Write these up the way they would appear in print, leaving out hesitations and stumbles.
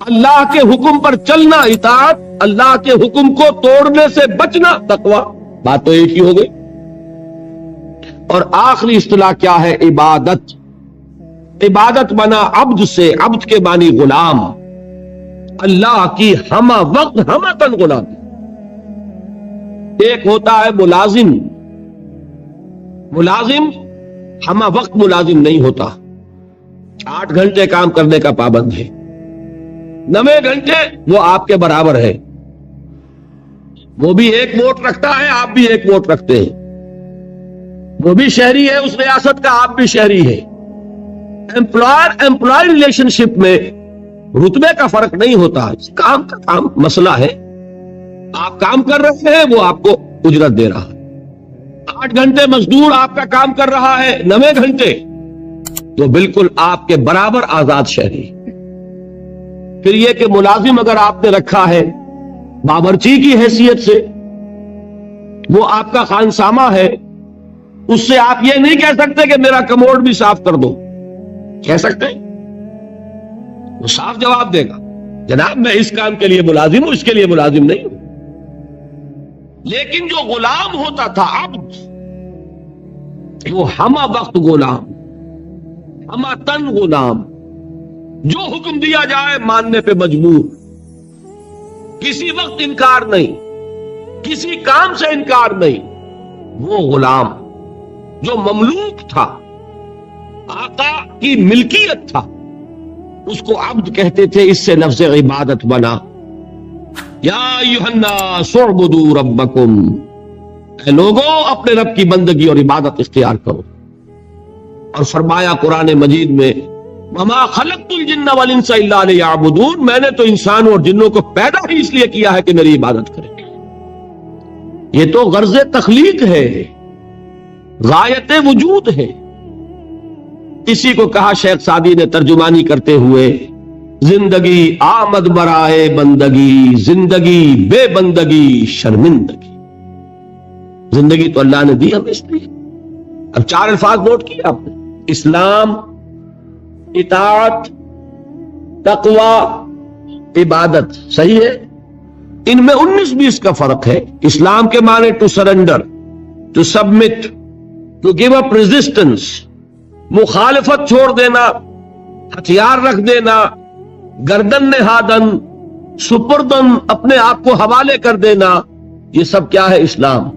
اللہ کے حکم پر چلنا اطاعت، اللہ کے حکم کو توڑنے سے بچنا تقوی، بات تو ایک ہی ہو گئی۔ اور آخری اصطلاح کیا ہے؟ عبادت۔ عبادت بنا عبد سے، عبد کے معنی غلام، اللہ کی ہمہ وقت ہمہ تن غلام۔ ایک ہوتا ہے ملازم، ملازم ہمہ وقت ملازم نہیں ہوتا، 8 گھنٹے کام کرنے کا پابند ہے، 9 گھنٹے وہ آپ کے برابر ہے، وہ بھی ایک ووٹ رکھتا ہے، آپ بھی ایک ووٹ رکھتے ہیں، وہ بھی شہری ہے اس ریاست کا، آپ بھی شہری ہے۔ امپلائر امپلائی ریلیشن شپ میں رتبے کا فرق نہیں ہوتا، کام کا کام مسئلہ ہے، آپ کام کر رہے ہیں، وہ آپ کو اجرت دے رہا ہے۔ 8 گھنٹے مزدور آپ کا کام کر رہا ہے، 9 گھنٹے، تو بالکل آپ کے برابر آزاد شہری۔ پھر یہ کہ ملازم اگر آپ نے رکھا ہے باورچی کی حیثیت سے، وہ آپ کا خانسامہ ہے، اس سے آپ یہ نہیں کہہ سکتے کہ میرا کموڈ بھی صاف کر دو، کہہ سکتے ہیں؟ وہ صاف جواب دے گا، جناب میں اس کام کے لیے ملازم ہوں، اس کے لیے ملازم نہیں ہوں۔ لیکن جو غلام ہوتا تھا عبد، وہ ہمہ وقت غلام، ہمہ تن غلام، جو حکم دیا جائے ماننے پہ مجبور، کسی وقت انکار نہیں، کسی کام سے انکار نہیں، وہ غلام جو مملوک تھا، آقا کی ملکیت تھا، اس کو عبد کہتے تھے، اس سے لفظ عبادت بنا۔ یا ایھا الناس اعبدوا ربکم، اے لوگوں اپنے رب کی بندگی اور عبادت اختیار کرو۔ اور فرمایا قرآن مجید میں وما خلقت الجن والانس الا لیعبدون، میں نے تو انسانوں اور جنوں کو پیدا ہی اس لیے کیا ہے کہ میری عبادت کریں۔ یہ تو غرض تخلیق ہے، غایت وجود ہے۔ اسی کو کہا شیخ سعدی نے ترجمانی کرتے ہوئے، زندگی آمد برائے بندگی، زندگی بے بندگی شرمندگی۔ زندگی تو اللہ نے دی ہمیں اس لیے۔ اب 4 الفاظ نوٹ کیے آپ نے، اسلام، اطاعت، تقوی، عبادت، صحیح ہے؟ ان میں 19-20 کا فرق ہے۔ اسلام کے معنی to surrender, to submit, to give up resistance, مخالفت چھوڑ دینا، ہتھیار رکھ دینا، گردن نہادن، سپردن، اپنے آپ کو حوالے کر دینا، یہ سب کیا ہے؟ اسلام۔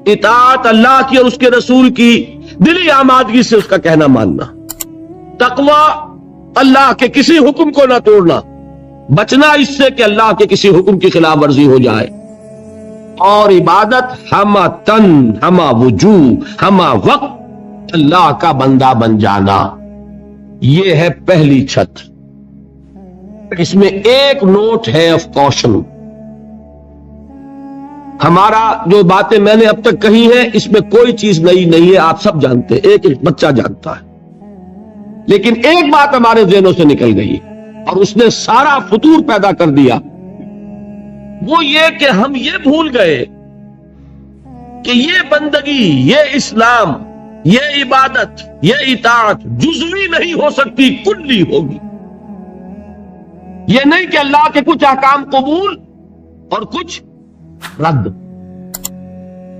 اطاعت اللہ کی اور اس کے رسول کی دلی آمادگی سے اس کا کہنا ماننا۔ تقوی اللہ کے کسی حکم کو نہ توڑنا، بچنا اس سے کہ اللہ کے کسی حکم کی خلاف ورزی ہو جائے۔ اور عبادت ہمہ تن، ہمہ وجوہ، ہمہ وقت اللہ کا بندہ بن جانا، یہ ہے پہلی چھت۔ اس میں ایک نوٹ ہے آف کوشن۔ ہمارا جو باتیں میں نے اب تک کہی ہیں، اس میں کوئی چیز نئی نہیں ہے، آپ سب جانتے ہیں، ایک بچہ جانتا ہے۔ لیکن ایک بات ہمارے ذہنوں سے نکل گئی اور اس نے سارا فطور پیدا کر دیا، وہ یہ کہ ہم یہ بھول گئے کہ یہ بندگی، یہ اسلام، یہ عبادت، یہ اطاعت جزوی نہیں ہو سکتی، کلی ہوگی۔ یہ نہیں کہ اللہ کے کچھ احکام قبول اور کچھ رد،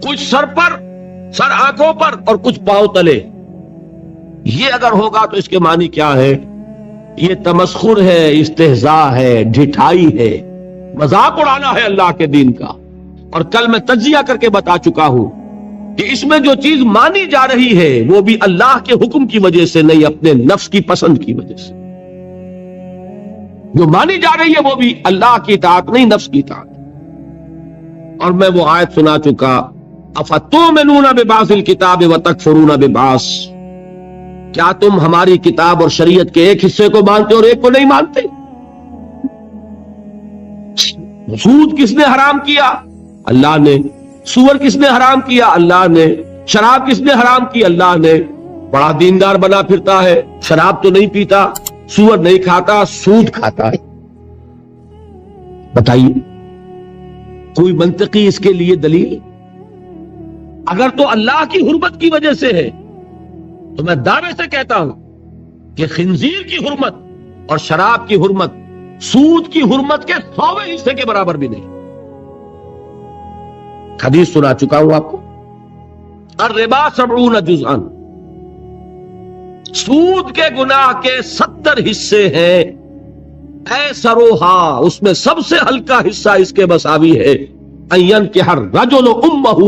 کچھ سر پر، سر آنکھوں پر اور کچھ پاؤں تلے۔ یہ اگر ہوگا تو اس کے معنی کیا ہے؟ یہ تمسخر ہے، استہزاء ہے، ڈھٹائی ہے، مذاق اڑانا ہے اللہ کے دین کا۔ اور کل میں تجزیہ کر کے بتا چکا ہوں کہ اس میں جو چیز مانی جا رہی ہے وہ بھی اللہ کے حکم کی وجہ سے نہیں، اپنے نفس کی پسند کی وجہ سے۔ جو مانی جا رہی ہے وہ بھی اللہ کی اطاعت نہیں، نفس کی اطاعت۔ اور میں وہ آیت سنا چکا، افتؤمنون ببعض الکتاب وتکفرون ببعض، کیا تم ہماری کتاب اور شریعت کے ایک حصے کو مانتے اور ایک کو نہیں مانتے؟ سود کس نے حرام کیا؟ اللہ نے۔ سور کس نے حرام کیا؟ اللہ نے۔ شراب کس نے حرام کی؟ اللہ نے۔ بڑا دیندار بنا پھرتا ہے، شراب تو نہیں پیتا، سور نہیں کھاتا، سود کھاتا ہے۔ بتائیے کوئی منطقی اس کے لیے دلیل؟ اگر تو اللہ کی حرمت کی وجہ سے ہے تو میں دعوے سے کہتا ہوں کہ خنزیر کی حرمت اور شراب کی حرمت سود کی حرمت کے 100ویں حصے کے برابر بھی نہیں. حدیث سنا چکا ہوں آپ کو. الربا 70 جزءا، سود کے گناہ کے 70 حصے ہیں. ایسروہا، اس میں سب سے ہلکا حصہ اس کے مساوی ہے ان ينكح الرجل امہ،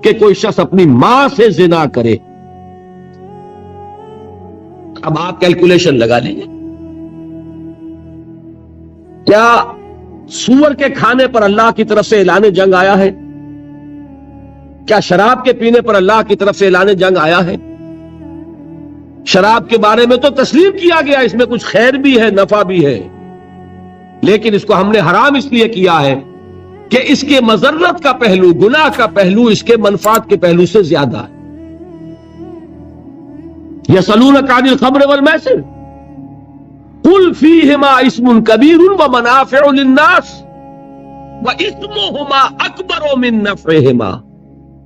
کہ کوئی شخص اپنی ماں سے زنا کرے. اب آپ کیلکولیشن لگا لیجیے، کیا سور کے کھانے پر اللہ کی طرف سے اعلان جنگ آیا ہے؟ کیا شراب کے پینے پر اللہ کی طرف سے اعلان جنگ آیا ہے؟ شراب کے بارے میں تو تسلیم کیا گیا اس میں کچھ خیر بھی ہے، نفع بھی ہے، لیکن اس کو ہم نے حرام اس لیے کیا ہے کہ اس کے مضرت کا پہلو، گناہ کا پہلو اس کے منفعت کے پہلو سے زیادہ ہے. یسألونک عن الخمر والمیسر قل فیہما اسم کبیر ومنافع للناس واسمہما اکبر من نفعہما،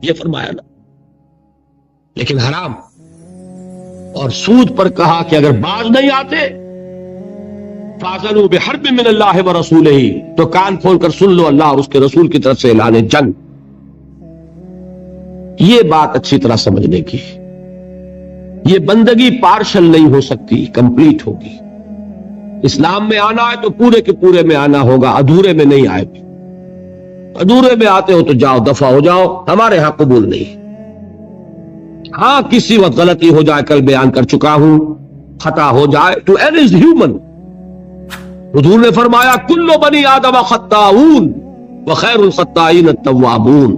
یہ فرمایا نا. لیکن حرام اور سود پر کہا کہ اگر باز نہیں آتے فَأَذَنُوا بِحَرْبٍ مِّنَ اللَّهِ وَرَسُولِهِ، تو کان کھول کر سن لو اللہ اور اس کے رسول کی طرف سے اعلان جنگ. یہ بات اچھی طرح سمجھنے کی. یہ بندگی پارشل نہیں ہو سکتی، کمپلیٹ ہوگی. اسلام میں آنا ہے تو پورے کے پورے میں آنا ہوگا، ادھورے میں نہیں آئے. ادھورے میں آتے ہو تو جاؤ، دفع ہو جاؤ، ہمارے ہاں قبول نہیں. ہاں کسی وقت غلطی ہو جائے، کل بیان کر چکا ہوں، خطا ہو جائے، تو ایل از ہیومن. حضور نے فرمایا کل بنی آدم خطاؤون وخیر الخطائین التوابون،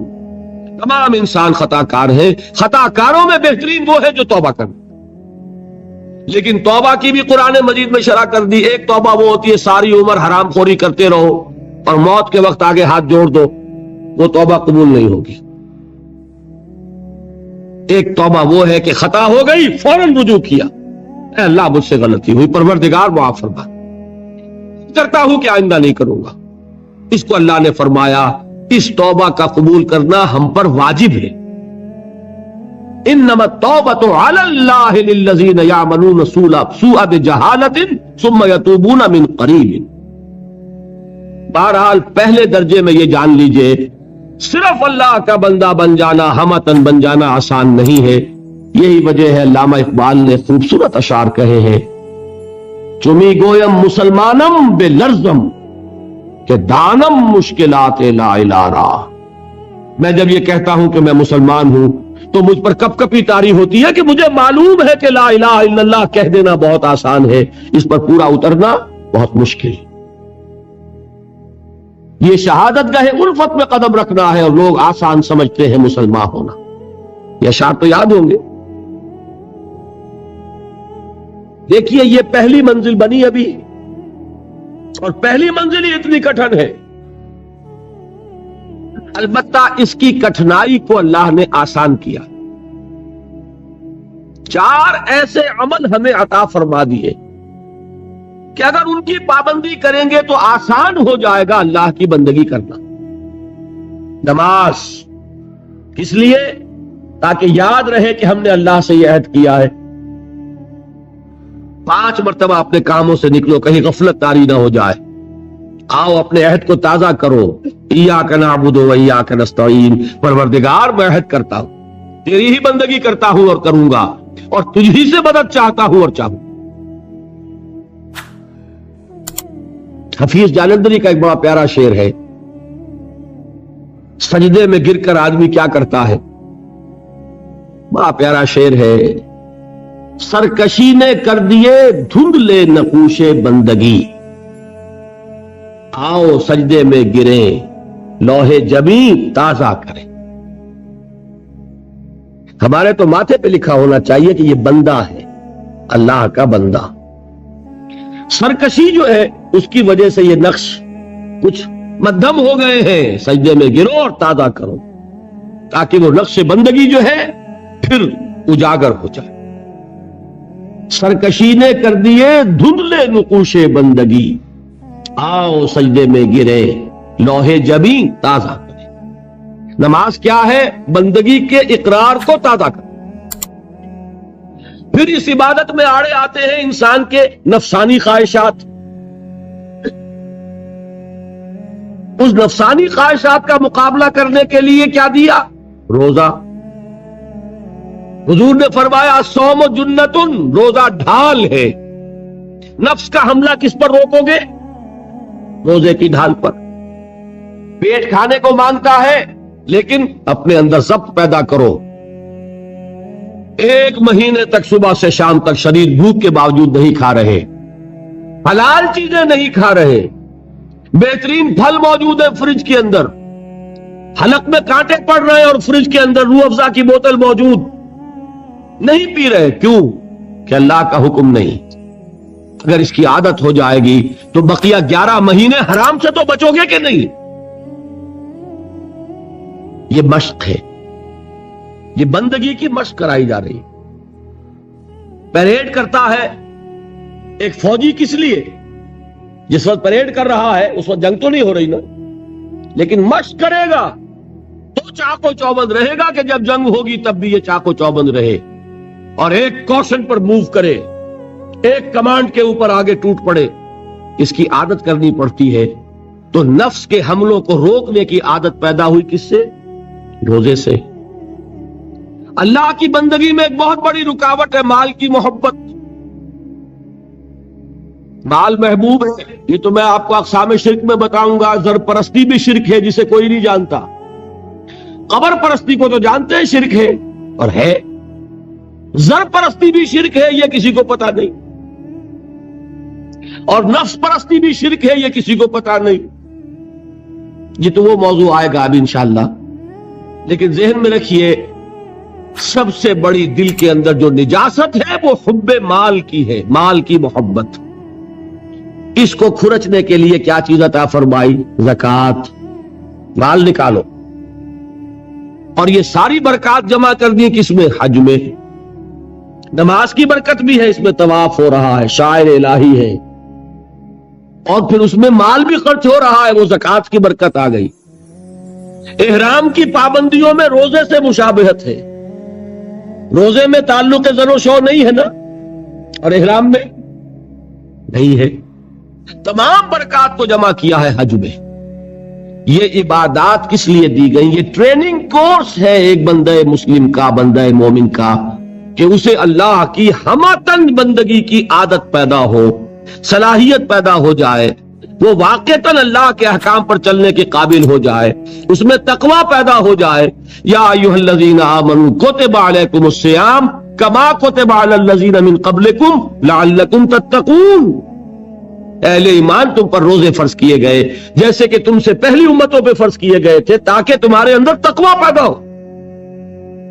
تمام انسان خطا کار ہیں، خطا کاروں میں بہترین وہ ہے جو توبہ کر. لیکن توبہ کی بھی قرآن مجید میں شرح کر دی. ایک توبہ وہ ہوتی ہے ساری عمر حرام خوری کرتے رہو اور موت کے وقت آگے ہاتھ جوڑ دو، وہ توبہ قبول نہیں ہوگی. ایک توبہ وہ ہے کہ خطا ہو گئی فوراً رجوع کیا، اے اللہ مجھ سے غلطی ہوئی، پروردگار معاف فرما، کرتا ہوں کہ آئندہ نہیں کروں گا. اس کو اللہ نے فرمایا اس توبہ کا قبول کرنا ہم پر واجب ہے. انما التوبۃ علی اللہ للذین یعملون السوء بجہالۃ ثم یتوبون من قریب. بہرحال پہلے درجے میں یہ جان لیجئے صرف اللہ کا بندہ بن جانا، ہمتن بن جانا آسان نہیں ہے. یہی وجہ ہے علامہ اقبال نے خوبصورت اشعار کہے ہیں، چمی گویم مسلمانم بے لرزم کہ دانم مشکلات لا الہ را. میں جب یہ کہتا ہوں کہ میں مسلمان ہوں تو مجھ پر کپ کپی طاری ہوتی ہے کہ مجھے معلوم ہے کہ لا الہ الا اللہ کہہ دینا بہت آسان ہے، اس پر پورا اترنا بہت مشکل. یہ شہادت گاہ الفت میں قدم رکھنا ہے اور لوگ آسان سمجھتے ہیں مسلمان ہونا. یہ اشعار تو یاد ہوں گے. دیکھیے یہ پہلی منزل بنی ابھی، اور پہلی منزل ہی اتنی کٹھن ہے. البتہ اس کی کٹھنائی کو اللہ نے آسان کیا. 4 ایسے عمل ہمیں عطا فرما دیے کہ اگر ان کی پابندی کریں گے تو آسان ہو جائے گا اللہ کی بندگی کرنا. نماز اس لیے تاکہ یاد رہے کہ ہم نے اللہ سے یہ عہد کیا ہے. 5 مرتبہ اپنے کاموں سے نکلو، کہیں غفلت طاری نہ ہو جائے. آؤ اپنے عہد کو تازہ کرو. ایاک نعبد و ایاک نستعین، پروردگار میں عہد کرتا ہوں، تیری ہی بندگی کرتا ہوں اور کروں گا، اور تجھ ہی سے مدد چاہتا ہوں اور چاہوں. حفیظ جالندری کا ایک بڑا پیارا شعر ہے، سجدے میں گر کر آدمی کیا کرتا ہے. بڑا پیارا شعر ہے. سرکشی نے کر دیے دھندلے نقوش بندگی، آؤ سجدے میں گریں لوح جبیں تازہ کریں. ہمارے تو ماتھے پہ لکھا ہونا چاہیے کہ یہ بندہ ہے، اللہ کا بندہ. سرکشی جو ہے اس کی وجہ سے یہ نقش کچھ مدھم ہو گئے ہیں. سجدے میں گرو اور تازہ کرو تاکہ وہ نقش بندگی جو ہے پھر اجاگر ہو جائے. سرکشی نے کر دیے دھندلے نقوش بندگی، آؤ سجدے میں گرے لوح جبیں تازہ کرے. نماز کیا ہے؟ بندگی کے اقرار کو تازہ کرے. پھر اس عبادت میں آڑے آتے ہیں انسان کے نفسانی خواہشات. اس نفسانی خواہشات کا مقابلہ کرنے کے لیے کیا دیا؟ روزہ۔ حضور نے فرمایا الصوم جنتن، روزہ ڈھال ہے۔ نفس کا حملہ کس پر روکو گے؟ روزے کی ڈھال پر۔ پیٹ کھانے کو مانگتا ہے لیکن اپنے اندر ضبط پیدا کرو۔ 1 مہینے تک صبح سے شام تک شریر بھوک کے باوجود نہیں کھا رہے، حلال چیزیں نہیں کھا رہے، بہترین پھل موجود ہے فریج کے اندر، حلق میں کانٹے پڑ رہے اور فریج کے اندر روح افزا کی بوتل موجود، نہیں پی رہے، کیوں؟ کہ اللہ کا حکم نہیں۔ اگر اس کی عادت ہو جائے گی تو بقیہ 11 مہینے حرام سے تو بچو گے کہ نہیں؟ یہ مشق ہے، یہ بندگی کی مشق کرائی جا رہی۔ پریڈ کرتا ہے ایک فوجی کس لیے؟ جس وقت پریڈ کر رہا ہے اس وقت جنگ تو نہیں ہو رہی نا، لیکن مشق کرے گا تو چاق و چوبند رہے گا کہ جب جنگ ہوگی تب بھی یہ چاق و چوبند رہے اور ایک کوشن پر موو کرے، ایک کمانڈ کے اوپر آگے ٹوٹ پڑے۔ اس کی عادت کرنی پڑتی ہے۔ تو نفس کے حملوں کو روکنے کی عادت پیدا ہوئی کس سے؟ روزے سے۔ اللہ کی بندگی میں ایک بہت بڑی رکاوٹ ہے مال کی محبت۔ مال محبوب ہے، یہ تو میں آپ کو اقسام شرک میں بتاؤں گا۔ زر پرستی بھی شرک ہے جسے کوئی نہیں جانتا، قبر پرستی کو تو جانتے ہیں شرک ہے اور ہے، زر پرستی بھی شرک ہے یہ کسی کو پتا نہیں، اور نفس پرستی بھی شرک ہے یہ کسی کو پتا نہیں۔ یہ تو وہ موضوع آئے گا اب انشاءاللہ، لیکن ذہن میں رکھیے سب سے بڑی دل کے اندر جو نجاست ہے وہ حب مال کی ہے، مال کی محبت۔ اس کو کھرچنے کے لیے کیا چیز عطا فرمائی؟ زکات۔ مال نکالو، اور یہ ساری برکات جمع کرنی کس میں؟ حج میں۔ نماز کی برکت بھی ہے، اس میں طواف ہو رہا ہے، شاعر الہی ہے، اور پھر اس میں مال بھی خرچ ہو رہا ہے، وہ زکات کی برکت آ گئی۔ احرام کی پابندیوں میں روزے سے مشابہت ہے، روزے میں تعلق زن و شو نہیں ہے نا، اور احرام میں نہیں ہے۔ تمام برکات کو جمع کیا ہے حج میں۔ یہ عبادات کس لیے دی گئی؟ یہ ٹریننگ کورس ہے ایک بندہ مسلم کا، بندہ مومن کا، کہ اسے اللہ کی ہمہ بندگی کی عادت پیدا ہو، صلاحیت پیدا ہو جائے، وہ واقعتاً اللہ کے احکام پر چلنے کے قابل ہو جائے، اس میں تقوی پیدا ہو جائے۔ یا ایھا الذین آمنوا کتب علیکم الصیام کما کتب علی الذین من قبلکم لعلکم تتقون۔ اہل ایمان، تم پر روزے فرض کیے گئے جیسے کہ تم سے پہلی امتوں پہ فرض کیے گئے تھے، تاکہ تمہارے اندر تقوی پیدا ہو۔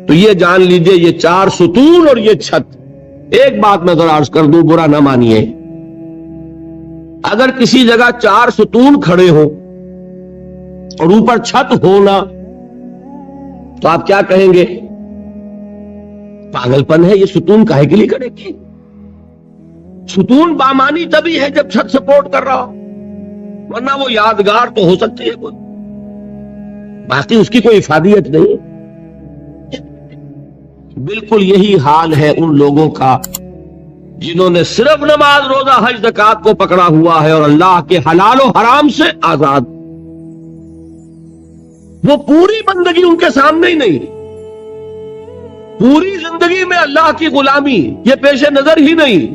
تو یہ جان لیجئے یہ 4 ستون اور یہ چھت۔ ایک بات میں ذرا عرض کر دوں، برا نہ مانیے، اگر کسی جگہ 4 ستون کھڑے ہو اور اوپر چھت ہونا تو آپ کیا کہیں گے؟ پاگل پن ہے، یہ ستون کاہے کے لیے کھڑے کی؟ ستون بامانی تبھی ہے جب چھت سپورٹ کر رہا ہو، ورنہ وہ یادگار تو ہو سکتی ہے کوئی، باقی اس کی کوئی افادیت نہیں۔ بالکل یہی حال ہے ان لوگوں کا جنہوں نے صرف نماز، روزہ، حج، زکات کو پکڑا ہوا ہے اور اللہ کے حلال و حرام سے آزاد۔ وہ پوری بندگی ان کے سامنے ہی نہیں، پوری زندگی میں اللہ کی غلامی یہ پیش نظر ہی نہیں۔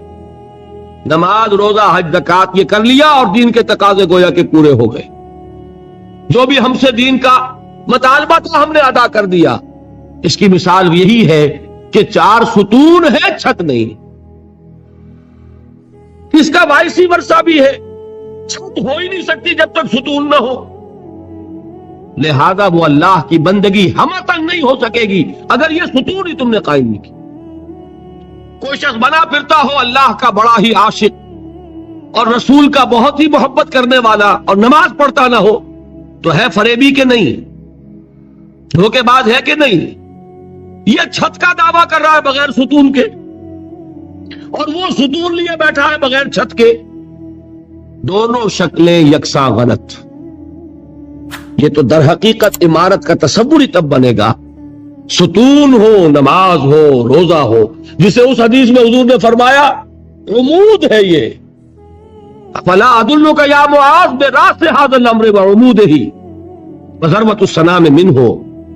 نماز، روزہ، حج، زکات یہ کر لیا اور دین کے تقاضے گویا کہ پورے ہو گئے، جو بھی ہم سے دین کا مطالبہ تھا ہم نے ادا کر دیا۔ اس کی مثال یہی ہے کہ 4 ستون ہے، چھت نہیں۔ اس کا وائسی ورثہ بھی ہے، چھت ہو ہی نہیں سکتی جب تک ستون نہ ہو، لہذا وہ اللہ کی بندگی ہمہ تک نہیں ہو سکے گی اگر یہ ستون ہی تم نے قائم نہیں کی۔ کوئی شخص بنا پھرتا ہو اللہ کا بڑا ہی عاشق اور رسول کا بہت ہی محبت کرنے والا اور نماز پڑھتا نہ ہو تو ہے فریبی کہ نہیں؟ دھوکے باز ہے کہ نہیں؟ یہ چھت کا دعویٰ کر رہا ہے بغیر ستون کے، اور وہ ستون لیے بیٹھا ہے بغیر چھت کے۔ دونوں شکلیں یکساں غلط۔ یہ تو در حقیقت عمارت کا تصور ہی تب بنے گا ستون ہو، نماز ہو، روزہ ہو، جسے اس حدیث میں حضور نے فرمایا عمود ہے، یہ فلا ادلک یا معاذ براس ھذا الامر وعمودہ وذروۃ السنام منہ،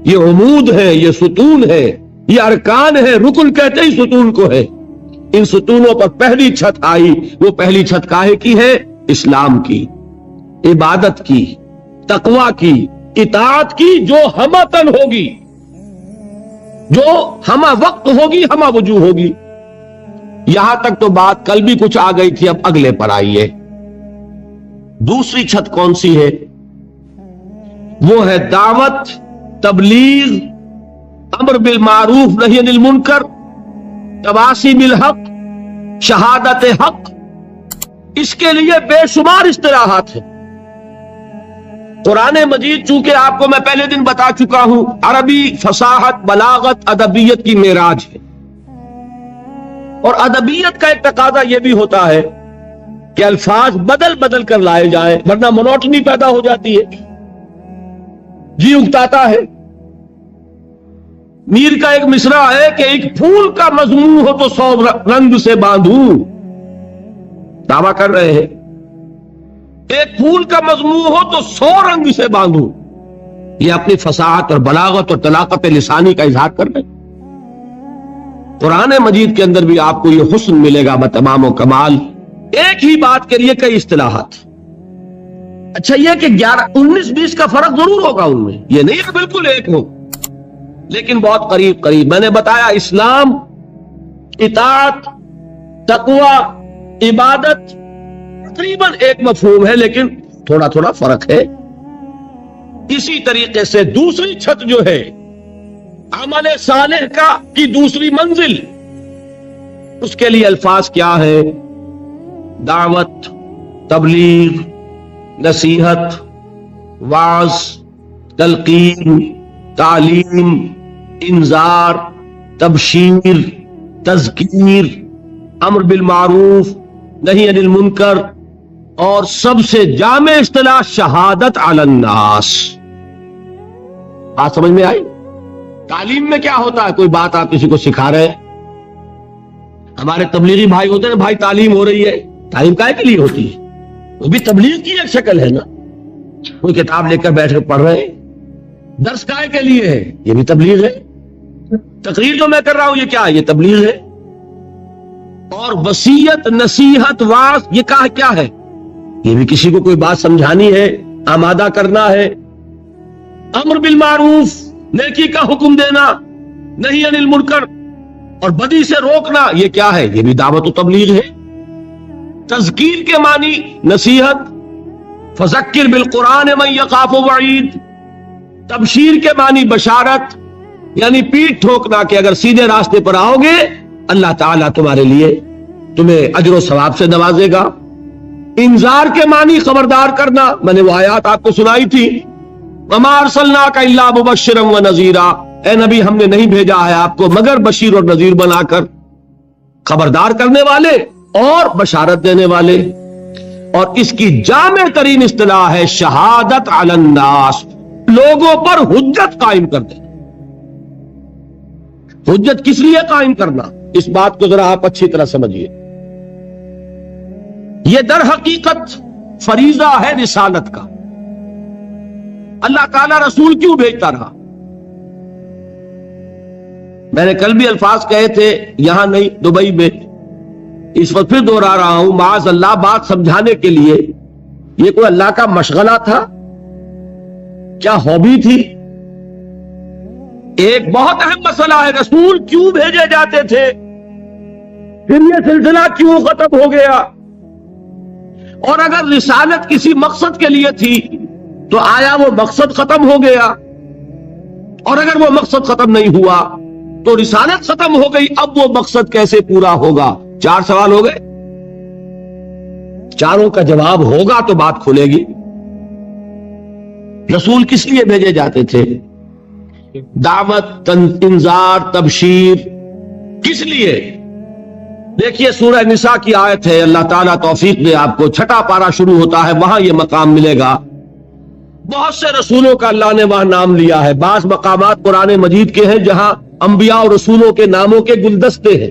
یہ عمود ہے، یہ ستون ہے، یہ ارکان ہے، رکن کہتے ہی ستون کو ہے۔ ان ستونوں پر پہلی چھت آئی، وہ پہلی چھت کاہے کی ہے؟ اسلام کی، عبادت کی، تقوی کی، اطاعت کی، جو ہمتن ہوگی، جو ہمہ وقت ہوگی، ہمہ وجوہ ہوگی۔ یہاں تک تو بات کل بھی کچھ آ گئی تھی، اب اگلے پر آئیے۔ دوسری چھت کون سی ہے؟ وہ ہے دعوت، تبلیغ، امر بالمعروف نہی عن المنکر، تواصی بالحق، شہادت حق۔ اس کے لیے بے شمار اصطلاحات ہیں۔ قرآن مجید چونکہ آپ کو میں پہلے دن بتا چکا ہوں، عربی فصاحت، بلاغت، ادبیت کی معراج ہے، اور ادبیت کا ایک تقاضا یہ بھی ہوتا ہے کہ الفاظ بدل بدل کر لائے جائیں، ورنہ منوٹنی پیدا ہو جاتی ہے، جی اگتاتا ہے۔ میر کا ایک مصرع ہے کہ ایک پھول کا مضمون ہو تو 100 رنگ سے باندھوں، دعویٰ کر رہے ہیں ایک پھول کا مضمون ہو تو 100 رنگ سے باندھوں۔ یہ اپنی فصاحت اور بلاغت اور طلاقت لسانی کا اظہار کر رہے ہیں۔ قرآن مجید کے اندر بھی آپ کو یہ حسن ملے گا بتمام و کمال، ایک ہی بات کے لیے کئی اصطلاحات۔ اچھا یہ کہ 19-20 کا فرق ضرور ہوگا ان میں، یہ نہیں کہ بالکل ایک ہو، لیکن بہت قریب قریب۔ میں نے بتایا اسلام، اطاعت، تقوی، عبادت تقریباً ایک مفہوم ہے، لیکن تھوڑا تھوڑا فرق ہے۔ اسی طریقے سے دوسری چھت جو ہے عمل صالح کی دوسری منزل، اس کے لیے الفاظ کیا ہے؟ دعوت، تبلیغ، نصیحت، وعظ، تلقین، تعلیم، انذار، تبشیر، تذکیر، امر بالمعروف نہی عن المنکر، اور سب سے جامع اصطلاح شہادت علی الناس۔ بات سمجھ میں آئی؟ تعلیم میں کیا ہوتا ہے؟ کوئی بات آپ کسی کو سکھا رہے ہیں، ہمارے تبلیغی بھائی ہوتے ہیں، بھائی تعلیم ہو رہی ہے، تعلیم کائے کے لیے ہوتی ہے؟ وہ بھی تبلیغ کی ایک شکل ہے نا، کوئی کتاب لے کر بیٹھ کر پڑھ رہے ہیں، درس کائے کے لیے ہے، یہ بھی تبلیغ ہے۔ تقریر جو میں کر رہا ہوں یہ کیا ہے؟ یہ تبلیغ ہے۔ اور وصیت، نصیحت، وعظ، یہ کیا ہے؟ یہ بھی کسی کو کوئی بات سمجھانی ہے، آمادہ کرنا ہے۔ امر بالمعروف، نیکی کا حکم دینا، نہی عن المنکر، اور بدی سے روکنا، یہ کیا ہے؟ یہ بھی دعوت و تبلیغ ہے۔ تذکیر کے معنی نصیحت، فذکر بالقرآن من یخاف وعید۔ تبشیر کے معنی بشارت، یعنی پیٹھ ٹھوکنا کہ اگر سیدھے راستے پر آؤ گے اللہ تعالیٰ تمہارے لیے تمہیں اجر و ثواب سے نوازے گا۔ انذار کے معنی خبردار کرنا، میں نے وہ آیات آپ کو سنائی تھی، وما ارسلناک الا مبشرا ونذیرا، اے نبی ہم نے نہیں بھیجا ہے آپ کو مگر بشیر اور نذیر بنا کر، خبردار کرنے والے اور بشارت دینے والے۔ اور اس کی جامع ترین اصطلاح ہے شہادت علی الناس، لوگوں پر حجت قائم کر دیں۔ حجت کس لیے قائم کرنا؟ اس بات کو ذرا آپ اچھی طرح سمجھیے۔ یہ در حقیقت فریضہ ہے رسالت کا۔ اللہ تعالیٰ رسول کیوں بھیجتا رہا؟ میں نے کل بھی الفاظ کہے تھے، یہاں نہیں دبئی میں، اس وقت پھر دوہرا رہا ہوں، معاذ اللہ بات سمجھانے کے لیے، یہ کوئی اللہ کا مشغلہ تھا؟ کیا ہابی تھی؟ ایک بہت اہم مسئلہ ہے، رسول کیوں بھیجے جاتے تھے، پھر یہ سلسلہ کیوں ختم ہو گیا؟ اور اگر رسالت کسی مقصد کے لیے تھی تو آیا وہ مقصد ختم ہو گیا؟ اور اگر وہ مقصد ختم نہیں ہوا تو رسالت ختم ہو گئی، اب وہ مقصد کیسے پورا ہوگا؟ 4 سوال ہو گئے، چاروں کا جواب ہوگا تو بات کھلے گی۔ رسول کس لیے بھیجے جاتے تھے؟ دعوت، انذار، تبشیر، کس لیے؟ دیکھیے سورہ نساء کی آیت ہے، اللہ تعالیٰ توفیق دے آپ کو، 6واں پارہ شروع ہوتا ہے، وہاں یہ مقام ملے گا۔ بہت سے رسولوں کا اللہ نے وہاں نام لیا ہے، بعض مقامات قرآن مجید کے ہیں جہاں انبیاء اور رسولوں کے ناموں کے گلدستے ہیں۔